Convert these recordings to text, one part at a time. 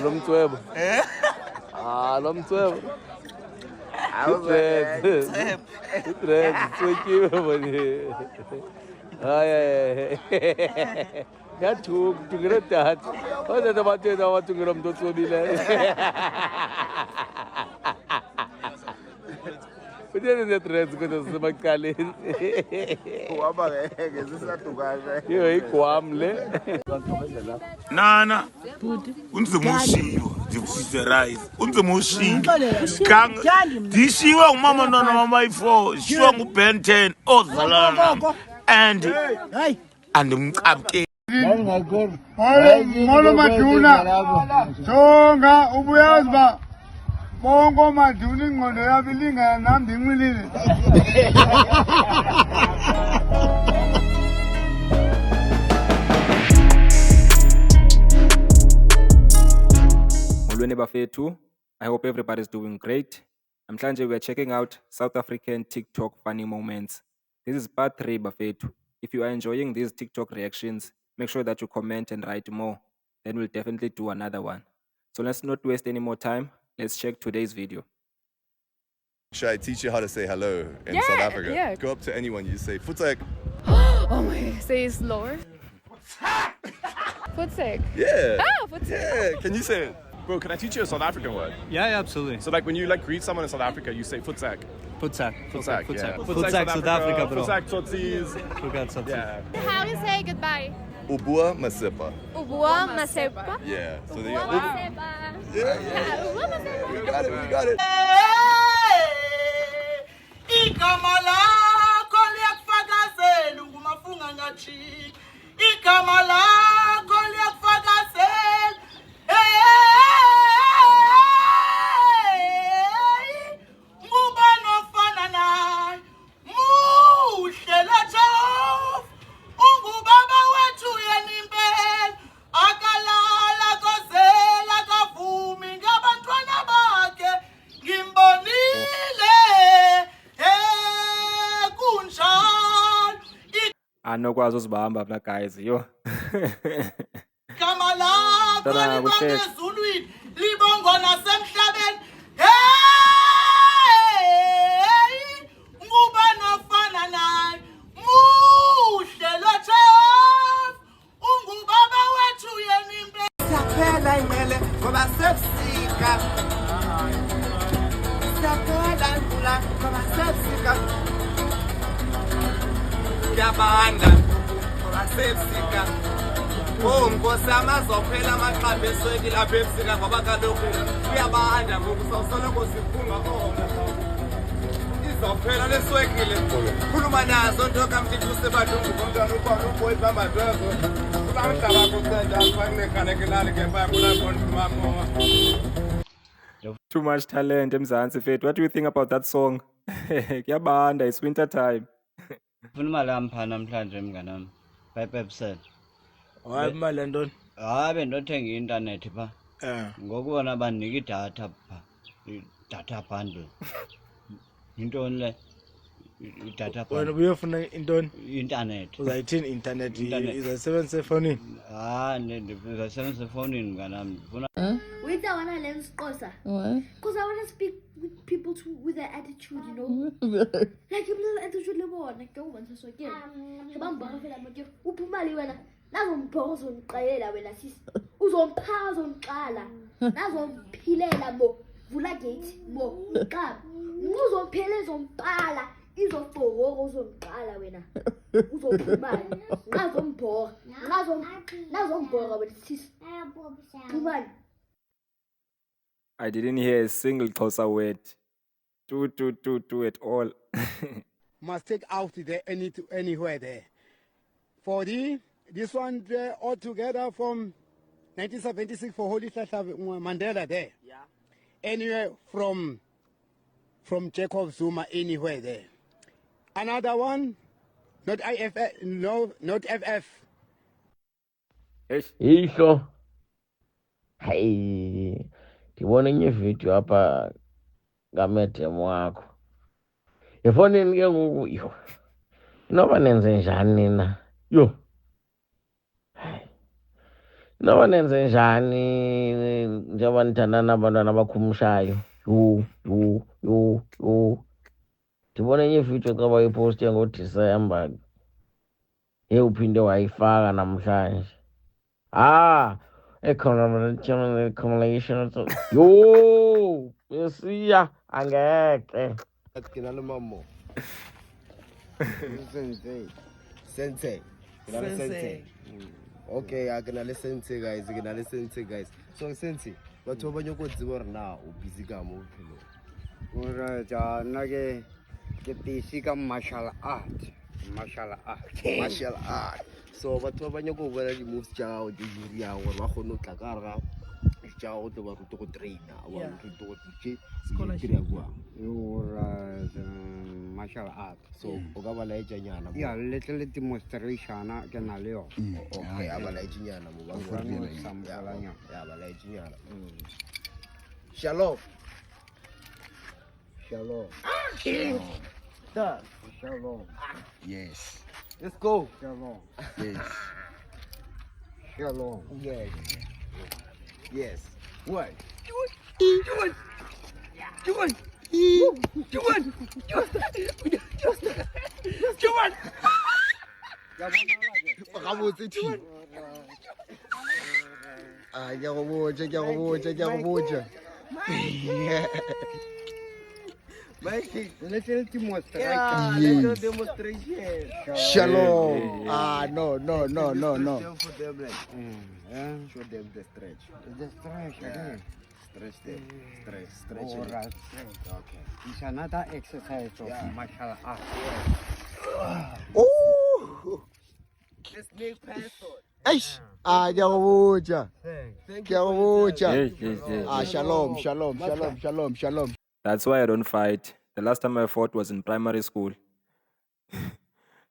lo mtswebo. Lo mtswebo. Dread, tswekiwe manje. Hayi. Yathungile dad. Wazeta bathena wathungile umuntu otswebile. Utheni ne-dreads kodwa sisemaqaleni. Waba ngeke sisadukana. Yo igwam le. Nana. Unzima ushiyo, ndikusiterize. Unzima ushiyo. Kang dishiwe umama nona mama ifo, shiwa nguBen 10 ozalana. And andimqabke. Hayi ngolo maduna. Songa ubuyazi ba. Bongo maduna ingqondo yabo ilingana nami ndinxilile. Bafethu, I hope everybody's doing great. Namhlanje we are checking out South African TikTok funny moments. This is part 3 Bafethu. If you are enjoying these TikTok reactions, make sure that you comment and write more. Then we'll definitely do another one. So let's not waste any more time. Let's check today's video. Should I teach you how to say hello in South Africa? Yeah. Go up to anyone, you say Futek. Oh my, say it slower. Futsek. Yeah. Ah, Futsek. Yeah. Can you say it? Bro, can I teach you a South African word? Yeah, absolutely. So like when you like greet someone in South Africa, you say futsak. Futsak. Futsak, Futsak. yeah. Futsak, South Africa, bro. Futsak, Tsotsies. Forgot something. Yeah. How do you say goodbye? Ubua Masepa. Ubua Masepa. Yeah. So they Ubua Masepa. Yeah. Ubua Masepa. You got it. You got it. Igama lakho liyakufakazela ukumafunga ngathi. Igama lakho liyakufakazela. Anokwazi uzibamba bla guys yo. Igama lakho Tana, libonga kuhleka. ezulwini, libonga nasemhlabeni. Nguba nofana naye, muhle lo Jehova, ungubaba wethu yena impela. Siyaphela imele ngoba sebusika. Siyaphela imvula ngoba sebusika. Ngiyabanda ngoba sebusika. Oh Nkosi amazophela amaqhambi esweki lapha ebusika ngoba kaloku kuyabanda ngoku sawusoloko siphunga izophela leswekile khuluma nazo ntoka mthithi sebadungu ngomntwana ukhona uboyi bamba dwezo ulamhlaba kusenda kufanele khanekelali ngempaya kulapho Too much talent eMzansi Fethu. What do you think about that song? Kuyabanda, it's winter time. Ufuna imali amphana namhlanje mnganami. 5%. Hayi imali ntoni? Hayi bendothenga i-internet pha. Ngokubona banika idatha pha. Data bundle. Intoni le? Data bundle. Wena uyofuna intoni? Internet. Uzayithini internet? Izayisebenzisa efonini? Ndizasebenzisa efonini mnganami. Ndifuna Wait, I wanna learn Xhosa. Why? Because I wanna speak with people with an attitude, you know. Like a little attitude level, like go on so again. Shabamba fela manje uphumali wena. Nazombhoko zongiqayela wena sisi. Uzomphaza zongiqala. Nazomphilela mo. Vula gate mo. Iqaba. Uzopheleza zompala. Izobhoko uzongiqala wena. Uzophumali. Nazombhoko. Nazombhoko wena sisi. Phumali. I didn't hear a single Xhosa word. Do at all. Must take out there anywhere there. For this one there all together from 1976 for Holy Mandela there. Yeah. Anywhere from Jacob Zuma anywhere there. Another one, not IFF, no, not FF. Isho. Hey. Ndibona enye video apha ngamedemo wakho. Efonini ke ngoku yo. Inoba nenze njani na? Yo. Inoba nenze njani njengoba nithandana nabantwana abakhumushayo. Yo. Ndibone enye ividiyo xa bayiposte ngoDisemba. Uphinde wayifaka namhlanje. Accumulation. Yo, besiya angeke. Kinalo mamo. Sensei. Okay, I can listen to guys. So sensei, but over you go to now, busy gamo. Alright, nage get martial art. So but over you go where you move chow, the Yuria or Mahono Kakara, chow to what to train. I want to do martial art. So Ogabala Janyana. Yeah, little demonstration can allow. Okay, Abala Janyana. Shalom. Shalom. Yes. Let's go. Shalom. Yes. Shalom. Yes. What? Little demonstration. Shalom. No. For them, like, Show them the stretch. the stretch again. Stretch them. Stretch. Alright. Okay. It's another exercise of martial art. Oh! Let's make passport. Shalom. That's why I don't fight. The last time I fought was in primary school.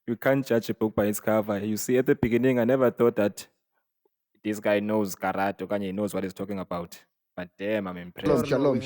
You can't judge a book by its cover. You see, at the beginning, I never thought that this guy knows karate, or he knows what he's talking about. But damn, I'm impressed. Shalom.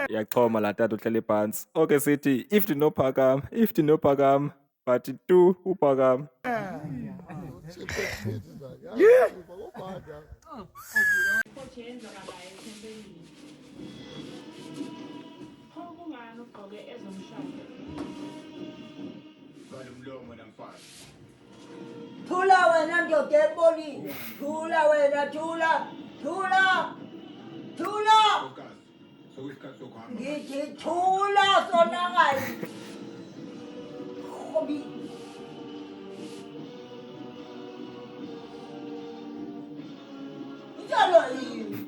Yaqhoma la tata uhleli phansi. Okay sithi if dino phakam but do uphakam. Thula wena ndoda eboli. Thula wena, thula. Ngithi thula sonakala. Hobi. Njalo yini?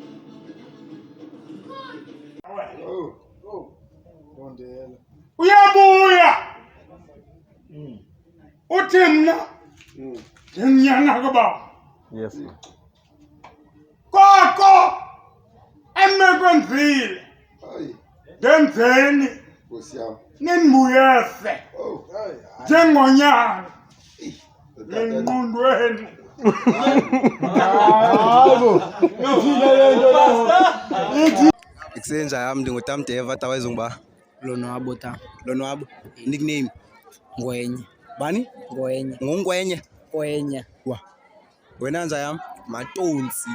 Uyabuya. Uthi mna. Nginyana kuba. Yes. Koko emekwenzile. Ngenzeni. Ninibuyese. Njengonyana. Engqondweni. Isenza yami ndinguTamdeva Tawezungba. Lonwabo. Nickname Ngwenye. Bani? Ngwenye. Ngongwenye. Ngwenye. Wena nza yami Matonsi.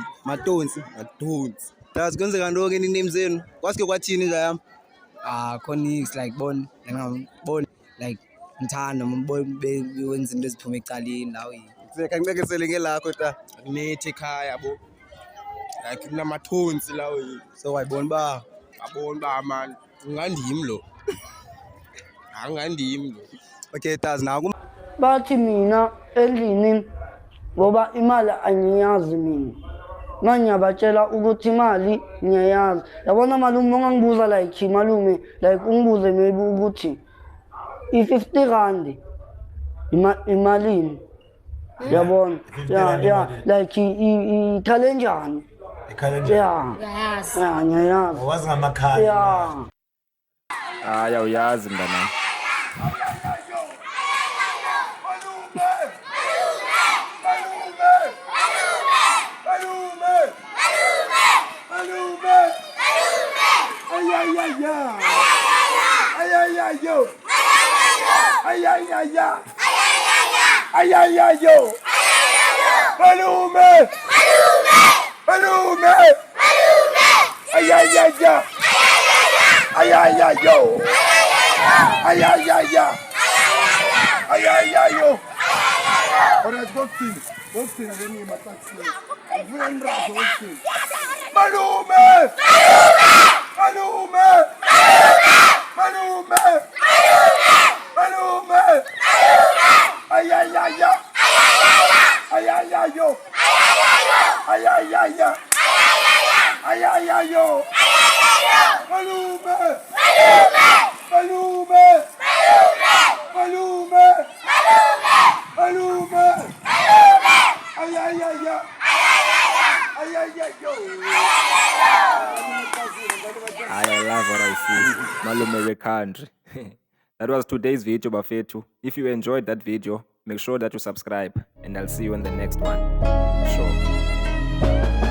That's kwenzeka ntoni nickname zenu? Kwasike kwathini nja yami? Connects like bon like ngithanda wenza into eziphuma ecaleni nawe. Kanqekesele ngelakho ta. Akunethi ekhaya yabo. Like kunamathonsi lawo. So wayibona ba man ungandimi lo. Okay, Taz now. Bathi mina endlini ngoba imali angiyazi mina. mangiyabatshela ukuthi imali ngiyayazi yabona malume ungangibuza like malume like ungibuze maybe ukuthi i-50 rand imalini yabona yeah like ikhale njani yeah ngiyayazi wazi ngamakhaya yeah Haya uyazi mntana. I love what I see. Malume country. That was today's video, Bafethu. If you enjoyed that video, make sure that you subscribe, and I'll see you in the next one. Sure.